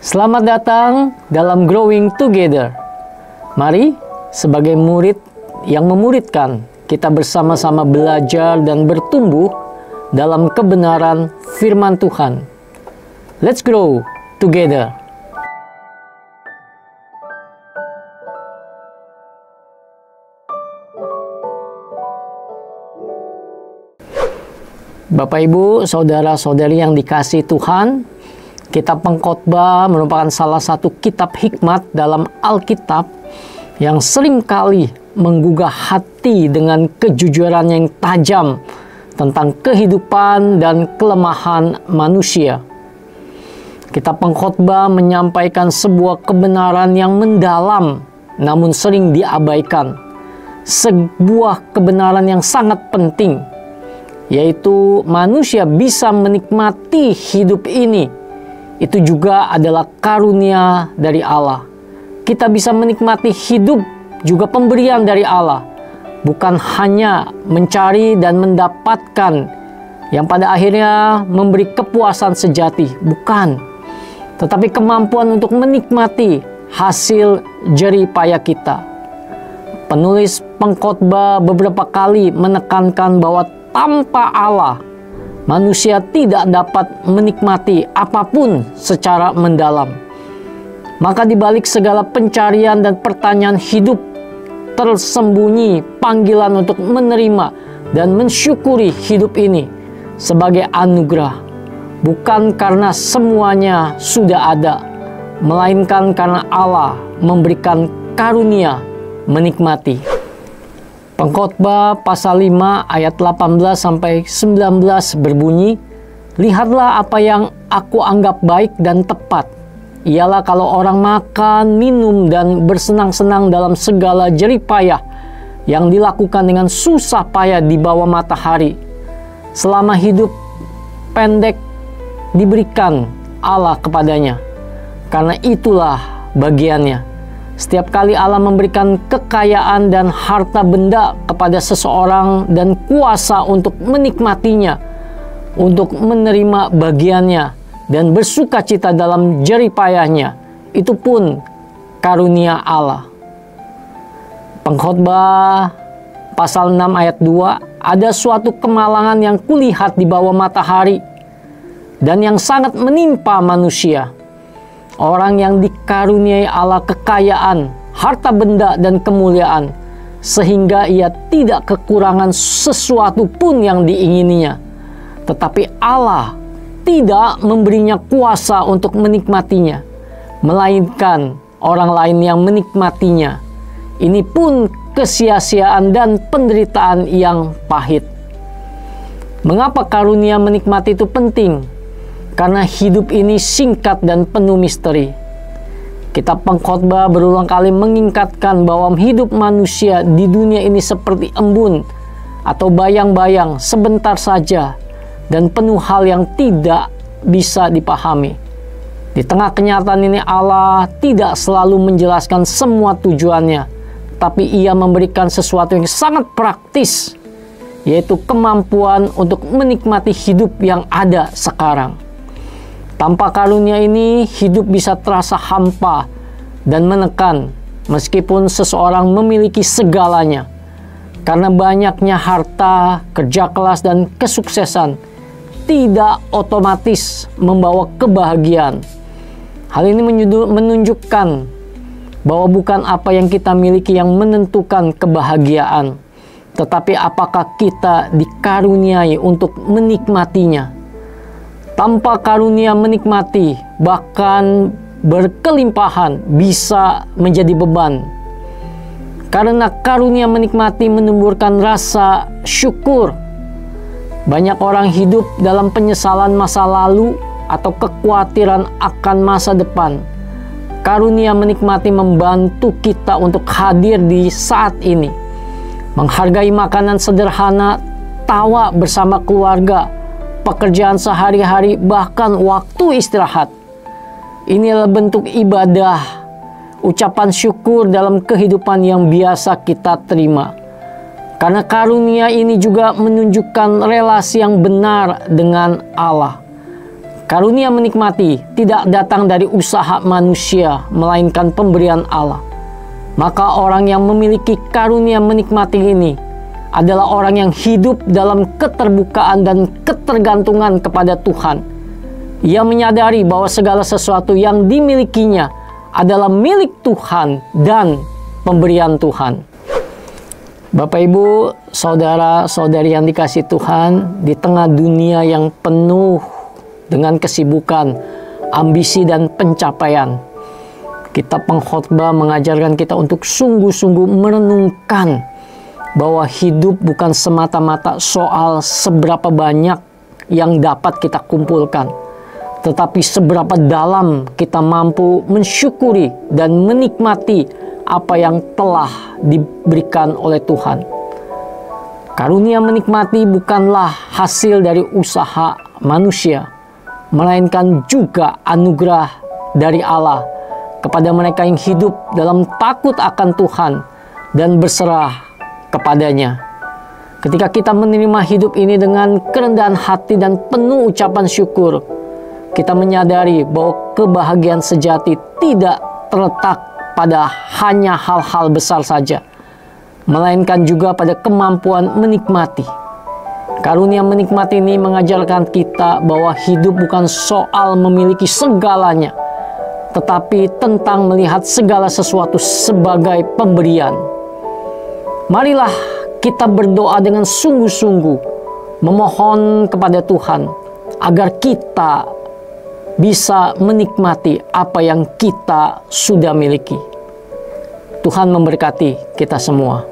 Selamat datang dalam Growing Together. Mari, sebagai murid yang memuridkan, kita bersama-sama belajar dan bertumbuh dalam kebenaran firman Tuhan. Let's grow together. Bapak, Ibu, saudara-saudari yang dikasihi Tuhan, Kitab Pengkhotbah merupakan salah satu kitab hikmat dalam Alkitab yang seringkali menggugah hati dengan kejujuran yang tajam tentang kehidupan dan kelemahan manusia. Kitab Pengkhotbah menyampaikan sebuah kebenaran yang mendalam namun sering diabaikan. Sebuah kebenaran yang sangat penting, yaitu manusia bisa menikmati hidup ini. Itu juga adalah karunia dari Allah. Kita bisa menikmati hidup juga pemberian dari Allah. Bukan hanya mencari dan mendapatkan yang pada akhirnya memberi kepuasan sejati. Bukan. Tetapi kemampuan untuk menikmati hasil jerih payah kita. Penulis Pengkhotbah beberapa kali menekankan bahwa tanpa Allah, manusia tidak dapat menikmati apapun secara mendalam. Maka di balik segala pencarian dan pertanyaan hidup, tersembunyi panggilan untuk menerima dan mensyukuri hidup ini sebagai anugerah. Bukan karena semuanya sudah ada, melainkan karena Allah memberikan karunia menikmati. Pengkhotbah pasal 5 ayat 18-19 berbunyi, "Lihatlah apa yang aku anggap baik dan tepat. Ialah kalau orang makan, minum, dan bersenang-senang dalam segala jerih payah yang dilakukan dengan susah payah di bawah matahari, selama hidup pendek diberikan Allah kepadanya. Karena itulah bagiannya." Setiap kali Allah memberikan kekayaan dan harta benda kepada seseorang dan kuasa untuk menikmatinya, untuk menerima bagiannya dan bersuka cita dalam jerih payahnya, itu pun karunia Allah. Pengkhotbah pasal 6 ayat 2, "Ada suatu kemalangan yang kulihat di bawah matahari dan yang sangat menimpa manusia. Orang yang dikaruniai Allah kekayaan, harta benda, dan kemuliaan, sehingga ia tidak kekurangan sesuatu pun yang diingininya. Tetapi Allah tidak memberinya kuasa untuk menikmatinya, melainkan orang lain yang menikmatinya. Ini pun kesia-siaan dan penderitaan yang pahit." Mengapa karunia menikmati itu penting? Karena hidup ini singkat dan penuh misteri. Kitab Pengkhotbah berulang kali mengingatkan bahwa hidup manusia di dunia ini seperti embun atau bayang-bayang sebentar saja dan penuh hal yang tidak bisa dipahami. Di tengah kenyataan ini Allah tidak selalu menjelaskan semua tujuannya, tapi Ia memberikan sesuatu yang sangat praktis, yaitu kemampuan untuk menikmati hidup yang ada sekarang. Tanpa karunia ini, hidup bisa terasa hampa dan menekan meskipun seseorang memiliki segalanya. Karena banyaknya harta, kerja keras, dan kesuksesan tidak otomatis membawa kebahagiaan. Hal ini menunjukkan bahwa bukan apa yang kita miliki yang menentukan kebahagiaan, tetapi apakah kita dikaruniai untuk menikmatinya. Tanpa karunia menikmati, bahkan berkelimpahan, bisa menjadi beban. Karena karunia menikmati menumbuhkan rasa syukur. Banyak orang hidup dalam penyesalan masa lalu atau kekhawatiran akan masa depan. Karunia menikmati membantu kita untuk hadir di saat ini, menghargai makanan sederhana, tawa bersama keluarga, pekerjaan sehari-hari, bahkan waktu istirahat. Inilah bentuk ibadah, ucapan syukur dalam kehidupan yang biasa kita terima. Karena karunia ini juga menunjukkan relasi yang benar dengan Allah. Karunia menikmati tidak datang dari usaha manusia, melainkan pemberian Allah. Maka orang yang memiliki karunia menikmati ini adalah orang yang hidup dalam keterbukaan dan ketergantungan kepada Tuhan. Ia menyadari bahwa segala sesuatu yang dimilikinya adalah milik Tuhan dan pemberian Tuhan. Bapak, Ibu, saudara-saudari yang dikasihi Tuhan, di tengah dunia yang penuh dengan kesibukan, ambisi, dan pencapaian, kitab pengkhotbah mengajarkan kita untuk sungguh-sungguh merenungkan bahwa hidup bukan semata-mata soal seberapa banyak yang dapat kita kumpulkan, tetapi seberapa dalam kita mampu mensyukuri dan menikmati apa yang telah diberikan oleh Tuhan. Karunia menikmati bukanlah hasil dari usaha manusia, melainkan juga anugerah dari Allah kepada mereka yang hidup dalam takut akan Tuhan dan berserah kepadanya. Ketika kita menerima hidup ini dengan kerendahan hati dan penuh ucapan syukur, kita menyadari bahwa kebahagiaan sejati tidak terletak pada hanya hal-hal besar saja, melainkan juga pada kemampuan menikmati. Karunia menikmati ini mengajarkan kita bahwa hidup bukan soal memiliki segalanya, tetapi tentang melihat segala sesuatu sebagai pemberian. Marilah kita berdoa dengan sungguh-sungguh, memohon kepada Tuhan agar kita bisa menikmati apa yang kita sudah miliki. Tuhan memberkati kita semua.